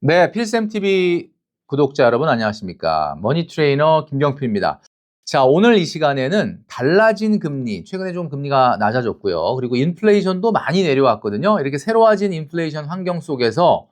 네, 필쌤TV 구독자 여러분 안녕하십니까. 머니트레이너 김경필입니다. 자, 오늘 이 시간에는 달라진 금리, 최근에 좀 금리가 낮아졌고요. 그리고 인플레이션도 많이 내려왔거든요. 이렇게 새로워진 인플레이션 환경 속에서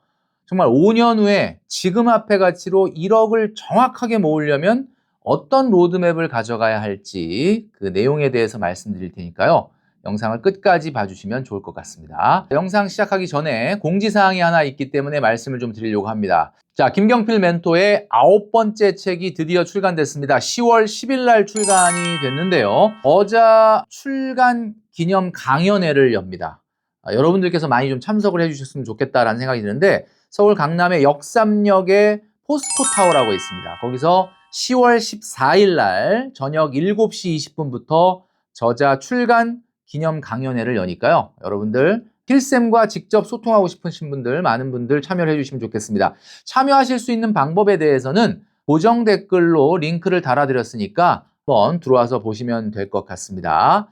정말 5년 후에 지금 화폐 가치로 1억을 정확하게 모으려면 어떤 로드맵을 가져가야 할지 그 내용에 대해서 말씀드릴 테니까요. 영상을 끝까지 봐주시면 좋을 것 같습니다. 영상 시작하기 전에 공지사항이 하나 있기 때문에 말씀을 좀 드리려고 합니다. 자, 김경필 멘토의 9번째 책이 드디어 출간됐습니다. 10월 10일 날 출간이 됐는데요. 저자 출간 기념 강연회를 엽니다. 여러분들께서 많이 좀 참석을 해주셨으면 좋겠다라는 생각이 드는데 서울 강남의 역삼역에 포스코타워라고 있습니다. 거기서 10월 14일 날 저녁 7시 20분부터 저자 출간 기념 강연회를 여니까요. 여러분들 필쌤과 직접 소통하고 싶으신 분들 많은 분들 참여를 해주시면 좋겠습니다. 참여하실 수 있는 방법에 대해서는 고정 댓글로 링크를 달아드렸으니까 한번 들어와서 보시면 될 것 같습니다.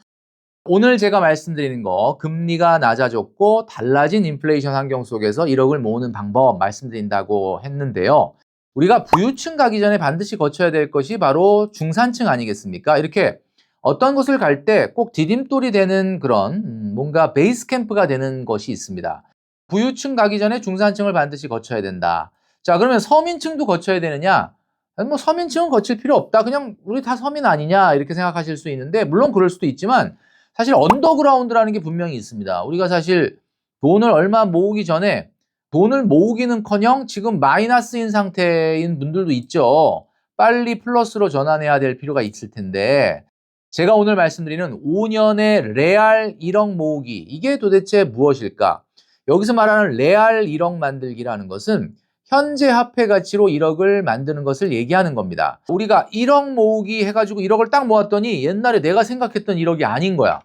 오늘 제가 말씀드리는 거 금리가 낮아졌고 달라진 인플레이션 환경 속에서 1억을 모으는 방법 말씀드린다고 했는데요. 우리가 부유층 가기 전에 반드시 거쳐야 될 것이 바로 중산층 아니겠습니까? 이렇게 어떤 곳을 갈 때 꼭 디딤돌이 되는 그런 뭔가 베이스 캠프가 되는 것이 있습니다. 부유층 가기 전에 중산층을 반드시 거쳐야 된다. 자, 그러면 서민층도 거쳐야 되느냐? 아니, 뭐 서민층은 거칠 필요 없다. 그냥 우리 다 서민 아니냐 이렇게 생각하실 수 있는데 물론 그럴 수도 있지만 사실 언더그라운드라는 게 분명히 있습니다. 우리가 사실 돈을 얼마 모으기 전에 돈을 모으기는커녕 지금 마이너스인 상태인 분들도 있죠. 빨리 플러스로 전환해야 될 필요가 있을 텐데 제가 오늘 말씀드리는 5년의 레알 1억 모으기, 이게 도대체 무엇일까? 여기서 말하는 레알 1억 만들기라는 것은 현재 화폐 가치로 1억을 만드는 것을 얘기하는 겁니다. 우리가 1억 모으기 해가지고 1억을 딱 모았더니 옛날에 내가 생각했던 1억이 아닌 거야.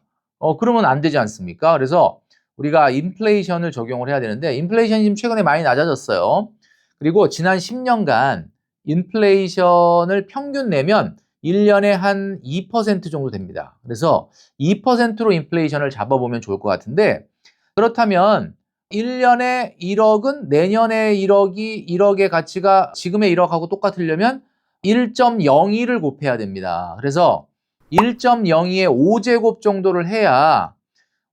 그러면 안 되지 않습니까? 그래서 우리가 인플레이션을 적용을 해야 되는데 인플레이션이 지금 최근에 많이 낮아졌어요. 그리고 지난 10년간 인플레이션을 평균 내면 1년에 한 2% 정도 됩니다. 그래서 2%로 인플레이션을 잡아보면 좋을 것 같은데 그렇다면 1년에 1억은 내년에 1억의 가치가 지금의 1억하고 똑같으려면 1.02를 곱해야 됩니다. 그래서 1.02의 5제곱 정도를 해야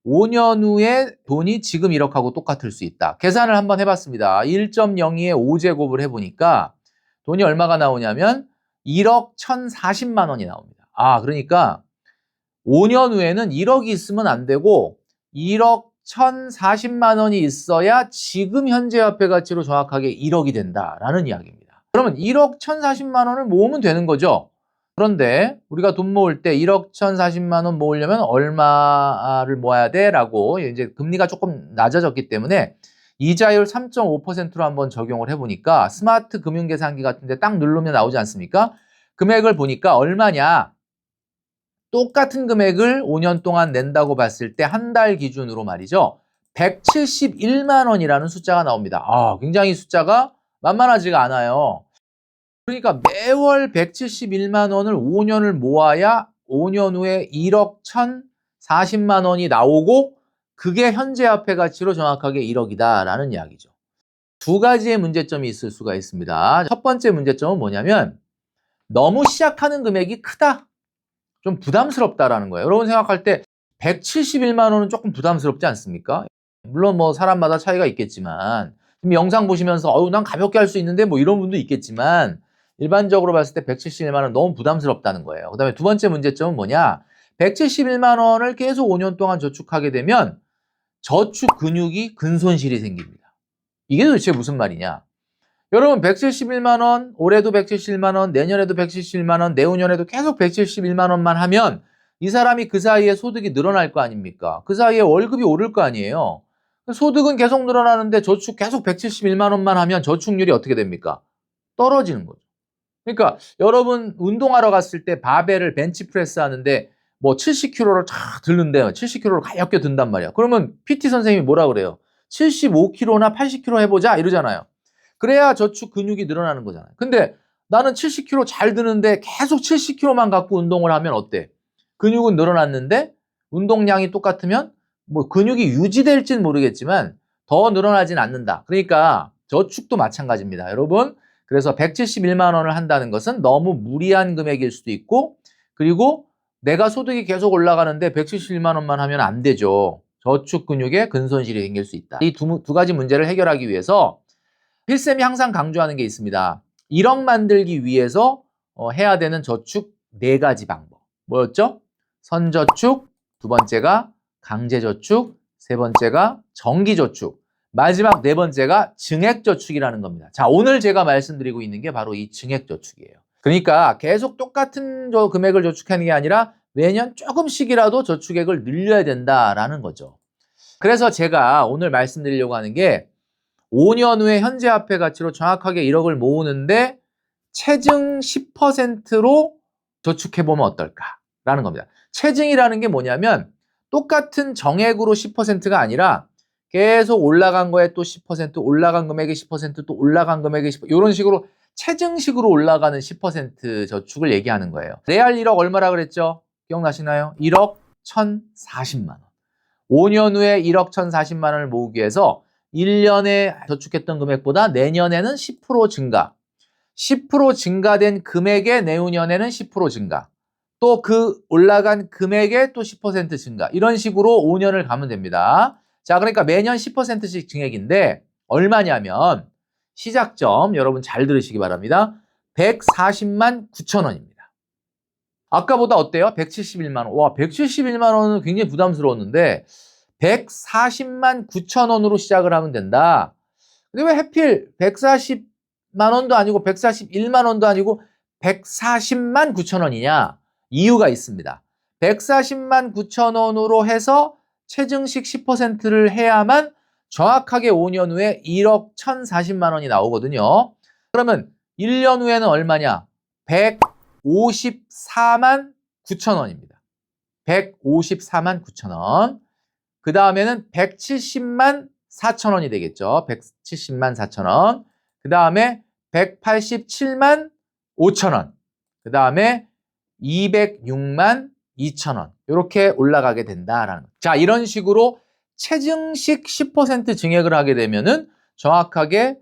5년 후에 돈이 지금 1억하고 똑같을 수 있다. 계산을 한번 해봤습니다. 1.02의 5제곱을 해보니까 돈이 얼마가 나오냐면 1억 1,040만 원이 나옵니다. 그러니까 5년 후에는 1억이 있으면 안 되고 1억 1,040만 원이 있어야 지금 현재 화폐 가치로 정확하게 1억이 된다라는 이야기입니다. 그러면 1억 1,040만 원을 모으면 되는 거죠. 그런데 우리가 돈 모을 때 1억 1,040만 원 모으려면 얼마를 모아야 돼? 라고 이제 금리가 조금 낮아졌기 때문에 이자율 3.5%로 한번 적용을 해보니까 스마트 금융계산기 같은데 딱 누르면 나오지 않습니까? 금액을 보니까 얼마냐? 똑같은 금액을 5년 동안 낸다고 봤을 때 한 달 기준으로 말이죠. 171만 원이라는 숫자가 나옵니다. 굉장히 숫자가 만만하지가 않아요. 그러니까 매월 171만 원을 5년을 모아야 5년 후에 1억 1,040만 원이 나오고 그게 현재 화폐 가치로 정확하게 1억이다라는 이야기죠. 두 가지의 문제점이 있을 수가 있습니다. 첫 번째 문제점은 뭐냐면 너무 시작하는 금액이 크다. 좀 부담스럽다라는 거예요. 여러분 생각할 때 171만 원은 조금 부담스럽지 않습니까? 물론 뭐 사람마다 차이가 있겠지만 지금 영상 보시면서 난 가볍게 할 수 있는데 뭐 이런 분도 있겠지만 일반적으로 봤을 때 171만 원 너무 부담스럽다는 거예요. 그 다음에 두 번째 문제점은 뭐냐? 171만 원을 계속 5년 동안 저축하게 되면 저축 근육이 근손실이 생깁니다. 이게 도대체 무슨 말이냐? 여러분 171만 원, 올해도 171만 원, 내년에도 171만 원, 내후년에도 계속 171만 원만 하면 이 사람이 그 사이에 소득이 늘어날 거 아닙니까? 그 사이에 월급이 오를 거 아니에요? 소득은 계속 늘어나는데 저축 계속 171만 원만 하면 저축률이 어떻게 됩니까? 떨어지는 거죠. 그러니까 여러분 운동하러 갔을 때 바벨을 벤치프레스 하는데 뭐 70kg를 쫙 들는데요. 70kg를 가볍게 든단 말이야. 그러면 PT 선생님이 뭐라 그래요? 75kg나 80kg 해보자 이러잖아요. 그래야 저축 근육이 늘어나는 거잖아요. 근데 나는 70kg 잘 드는데 계속 70kg만 갖고 운동을 하면 어때? 근육은 늘어났는데 운동량이 똑같으면 뭐 근육이 유지될지는 모르겠지만 더 늘어나진 않는다. 그러니까 저축도 마찬가지입니다. 여러분, 그래서 171만 원을 한다는 것은 너무 무리한 금액일 수도 있고, 그리고 내가 소득이 계속 올라가는데 171만 원만 하면 안 되죠. 저축 근육에 근손실이 생길 수 있다. 이 두 가지 문제를 해결하기 위해서 필쌤이 항상 강조하는 게 있습니다. 1억 만들기 위해서 해야 되는 저축 4가지 방법. 뭐였죠? 선저축, 두 번째가 강제저축, 세 번째가 정기저축, 마지막 네 번째가 증액저축이라는 겁니다. 자, 오늘 제가 말씀드리고 있는 게 바로 이 증액저축이에요. 그러니까 계속 똑같은 금액을 저축하는 게 아니라 매년 조금씩이라도 저축액을 늘려야 된다라는 거죠. 그래서 제가 오늘 말씀드리려고 하는 게 5년 후에 현재 화폐 가치로 정확하게 1억을 모으는데 체증 10%로 저축해보면 어떨까라는 겁니다. 체증이라는 게 뭐냐면 똑같은 정액으로 10%가 아니라 계속 올라간 거에 또 10%, 올라간 금액에 10%, 또 올라간 금액에 10%, 이런 식으로 체증식으로 올라가는 10% 저축을 얘기하는 거예요. 레알 1억 얼마라 그랬죠? 기억나시나요? 1억 1,040만 원. 5년 후에 1억 1,040만 원을 모으기 위해서 1년에 저축했던 금액보다 내년에는 10% 증가, 10% 증가된 금액에 내후년에는 10% 증가, 또 그 올라간 금액에 또 10% 증가, 이런 식으로 5년을 가면 됩니다. 자, 그러니까 매년 10%씩 증액인데 얼마냐면 시작점 여러분 잘 들으시기 바랍니다. 140만 9천 원입니다. 아까보다 어때요? 171만 원. 와, 171만 원은 굉장히 부담스러웠는데 140만 9천 원으로 시작을 하면 된다. 근데 왜 하필 140만 원도 아니고 141만 원도 아니고 140만 9천 원이냐? 이유가 있습니다. 140만 9천 원으로 해서 체증식 10%를 해야만 정확하게 5년 후에 1억 1,040만 원이 나오거든요. 그러면 1년 후에는 얼마냐? 154만 9천 원입니다. 154만 9천 원. 그 다음에는 170만 4천 원이 되겠죠. 170만 4천 원. 그 다음에 187만 5천 원. 그 다음에 206만 2천 원. 이렇게 올라가게 된다라는 거죠. 자, 이런 식으로 체증식 10% 증액을 하게 되면은 정확하게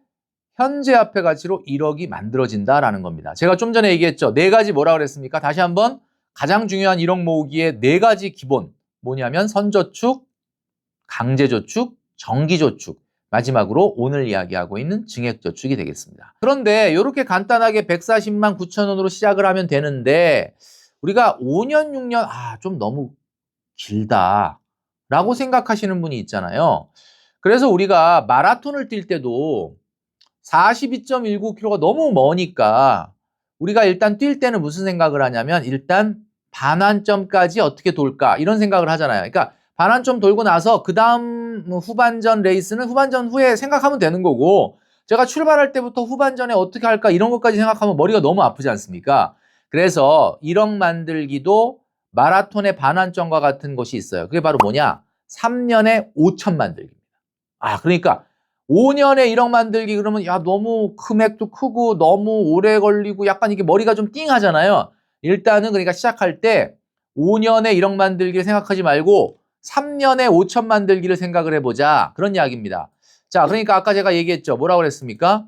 현재 화폐 가치로 1억이 만들어진다라는 겁니다. 제가 좀 전에 얘기했죠. 4가지 뭐라 그랬습니까? 다시 한번 가장 중요한 1억 모으기의 4가지 기본. 뭐냐면 선저축, 강제저축, 정기저축, 마지막으로 오늘 이야기하고 있는 증액저축이 되겠습니다. 그런데 이렇게 간단하게 140만 9천 원으로 시작을 하면 되는데 우리가 5년, 6년 좀 너무 길다 라고 생각하시는 분이 있잖아요. 그래서 우리가 마라톤을 뛸 때도 42.19km가 너무 머니까 우리가 일단 뛸 때는 무슨 생각을 하냐면 일단 반환점까지 어떻게 돌까 이런 생각을 하잖아요. 그러니까 반환점 돌고 나서 그 다음 후반전 레이스는 후반전 후에 생각하면 되는 거고 제가 출발할 때부터 후반전에 어떻게 할까 이런 것까지 생각하면 머리가 너무 아프지 않습니까? 그래서 1억 만들기도 마라톤의 반환점과 같은 것이 있어요. 그게 바로 뭐냐? 3년에 5천 만들기입니다. 그러니까 5년에 1억 만들기 그러면 야 너무 금액도 크고 너무 오래 걸리고 약간 이게 머리가 좀 띵하잖아요. 일단은 그러니까 시작할 때 5년에 1억 만들기를 생각하지 말고 3년에 5천 만들기를 생각을 해보자. 그런 이야기입니다. 자, 그러니까 아까 제가 얘기했죠. 뭐라고 그랬습니까?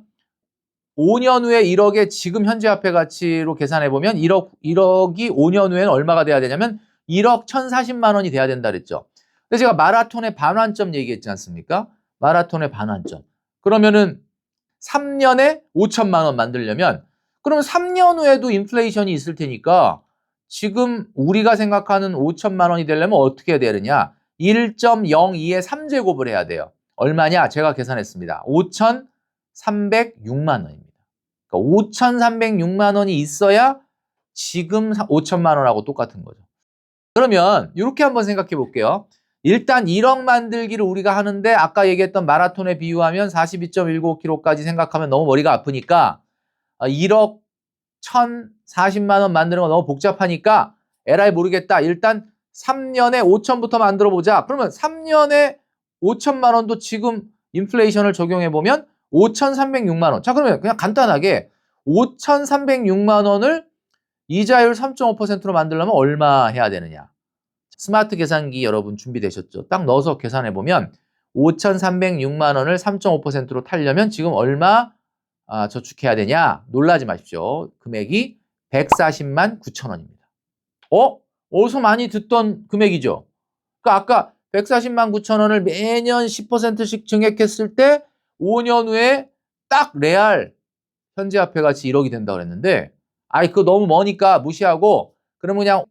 5년 후에 1억의 지금 현재 화폐 가치로 계산해보면 1억이 5년 후에는 얼마가 돼야 되냐면 1억 1,040만 원이 돼야 된다 그랬죠. 근데 제가 마라톤의 반환점 얘기했지 않습니까? 마라톤의 반환점. 그러면은 3년에 5천만 원 만들려면 그러면 3년 후에도 인플레이션이 있을 테니까 지금 우리가 생각하는 5천만 원이 되려면 어떻게 해야 되느냐? 1.02의 3제곱을 해야 돼요. 얼마냐? 제가 계산했습니다. 5,306만 원입니다. 그러니까 5,306만 원이 있어야 지금 5천만 원하고 똑같은 거죠. 그러면 이렇게 한번 생각해 볼게요. 일단 1억 만들기를 우리가 하는데 아까 얘기했던 마라톤에 비유하면 42.19km까지 생각하면 너무 머리가 아프니까 1억 1,040만 원 만드는 거 너무 복잡하니까 에라이 모르겠다. 일단 3년에 5천부터 만들어 보자. 그러면 3년에 5천만 원도 지금 인플레이션을 적용해 보면 5,306만 원. 자, 그러면 그냥 간단하게 5,306만 원을 이자율 3.5%로 만들려면 얼마 해야 되느냐? 스마트 계산기 여러분 준비되셨죠? 딱 넣어서 계산해 보면 5,306만 원을 3.5%로 타려면 지금 얼마 저축해야 되냐? 놀라지 마십시오. 금액이 140만 9천 원입니다. 어디서 많이 듣던 금액이죠? 그러니까 아까 140만 9천 원을 매년 10%씩 증액했을 때 5년 후에 딱 레알 현지화폐 가치 1억이 된다고 그랬는데 그거 너무 머니까 무시하고 그러면 그냥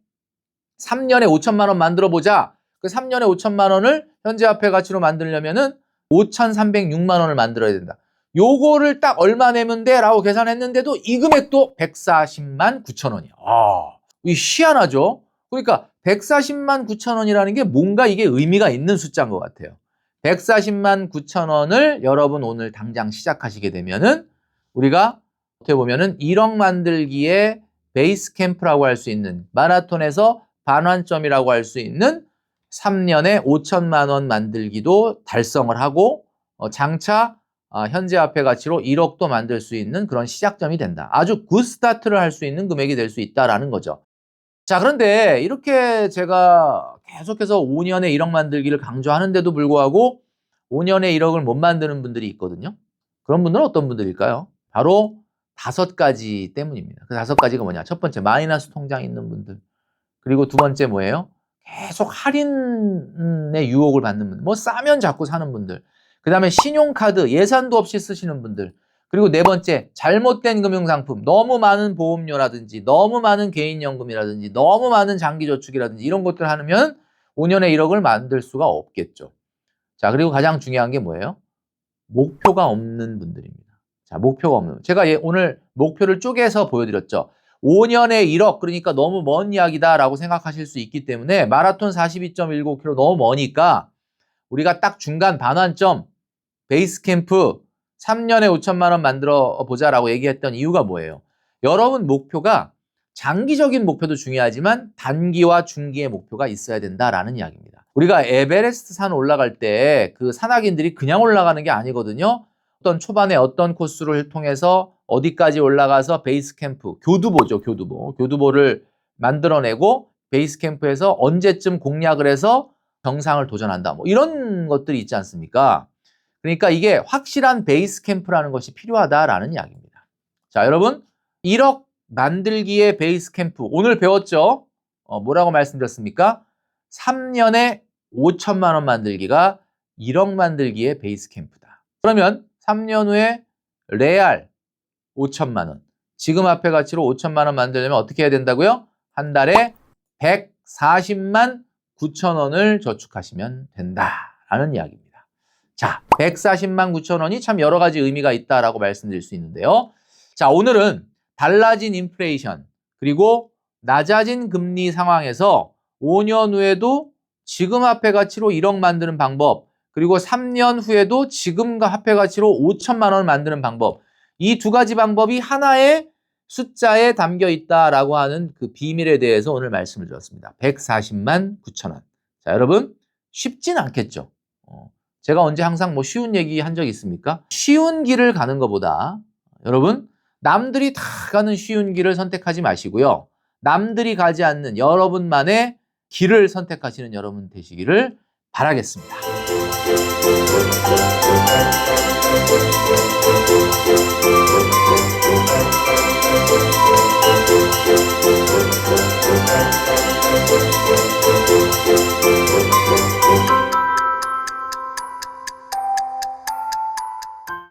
3년에 5천만 원 만들어 보자. 그 3년에 5천만 원을 현지화폐 가치로 만들려면은 5,306만 원을 만들어야 된다. 요거를 딱 얼마 내면 돼? 라고 계산했는데도 이 금액도 140만 9천 원이야. 이 희한하죠? 그러니까 140만 9천 원이라는 게 뭔가 이게 의미가 있는 숫자인 것 같아요. 140만 9천 원을 여러분 오늘 당장 시작하시게 되면은 우리가 어떻게 보면은 1억 만들기에 베이스 캠프라고 할 수 있는 마라톤에서 반환점이라고 할 수 있는 3년에 5천만 원 만들기도 달성을 하고 장차 현재화폐 가치로 1억도 만들 수 있는 그런 시작점이 된다. 아주 굿 스타트를 할 수 있는 금액이 될 수 있다라는 거죠. 자, 그런데 이렇게 제가 계속해서 5년에 1억 만들기를 강조하는데도 불구하고 5년에 1억을 못 만드는 분들이 있거든요. 그런 분들은 어떤 분들일까요? 바로 5가지 때문입니다. 그 5가지가 뭐냐? 첫 번째, 마이너스 통장 있는 분들. 그리고 두 번째 뭐예요? 계속 할인의 유혹을 받는 분들. 뭐 싸면 자꾸 사는 분들. 그 다음에 신용카드 예산도 없이 쓰시는 분들. 그리고 네 번째, 잘못된 금융상품. 너무 많은 보험료라든지 너무 많은 개인연금이라든지 너무 많은 장기저축이라든지 이런 것들 하면 5년에 1억을 만들 수가 없겠죠. 자, 그리고 가장 중요한 게 뭐예요? 목표가 없는 분들입니다. 자, 목표가 없는. 제가 오늘 목표를 쪼개서 보여드렸죠. 5년에 1억, 그러니까 너무 먼 이야기다라고 생각하실 수 있기 때문에 마라톤 42.19km 너무 머니까 우리가 딱 중간 반환점, 베이스 캠프 3년에 5천만 원 만들어 보자라고 얘기했던 이유가 뭐예요? 여러분 목표가 장기적인 목표도 중요하지만 단기와 중기의 목표가 있어야 된다라는 이야기입니다. 우리가 에베레스트 산 올라갈 때 그 산악인들이 그냥 올라가는 게 아니거든요. 어떤 초반에 어떤 코스를 통해서 어디까지 올라가서 베이스 캠프, 교두보죠, 교두보. 교두보를 만들어내고 베이스 캠프에서 언제쯤 공략을 해서 정상을 도전한다. 뭐 이런 것들이 있지 않습니까? 그러니까 이게 확실한 베이스 캠프라는 것이 필요하다라는 이야기입니다. 자, 여러분 1억 만들기의 베이스 캠프 오늘 배웠죠? 뭐라고 말씀드렸습니까? 3년에 5천만 원 만들기가 1억 만들기의 베이스 캠프다. 그러면 3년 후에 레알 5천만 원. 지금 화폐 가치로 5천만 원 만들려면 어떻게 해야 된다고요? 한 달에 140만 9천 원을 저축하시면 된다라는 이야기입니다. 자, 140만 9천 원이 참 여러 가지 의미가 있다라고 말씀드릴 수 있는데요. 자, 오늘은 달라진 인플레이션 그리고 낮아진 금리 상황에서 5년 후에도 지금 화폐 가치로 1억 만드는 방법 그리고 3년 후에도 지금 화폐 가치로 5천만 원 만드는 방법 이 두 가지 방법이 하나의 숫자에 담겨 있다라고 하는 그 비밀에 대해서 오늘 말씀을 드렸습니다. 140만 9천 원. 자, 여러분 쉽진 않겠죠. 제가 언제 항상 뭐 쉬운 얘기 한 적 있습니까? 쉬운 길을 가는 것보다 여러분 남들이 다 가는 쉬운 길을 선택하지 마시고요. 남들이 가지 않는 여러분만의 길을 선택하시는 여러분 되시기를 바라겠습니다.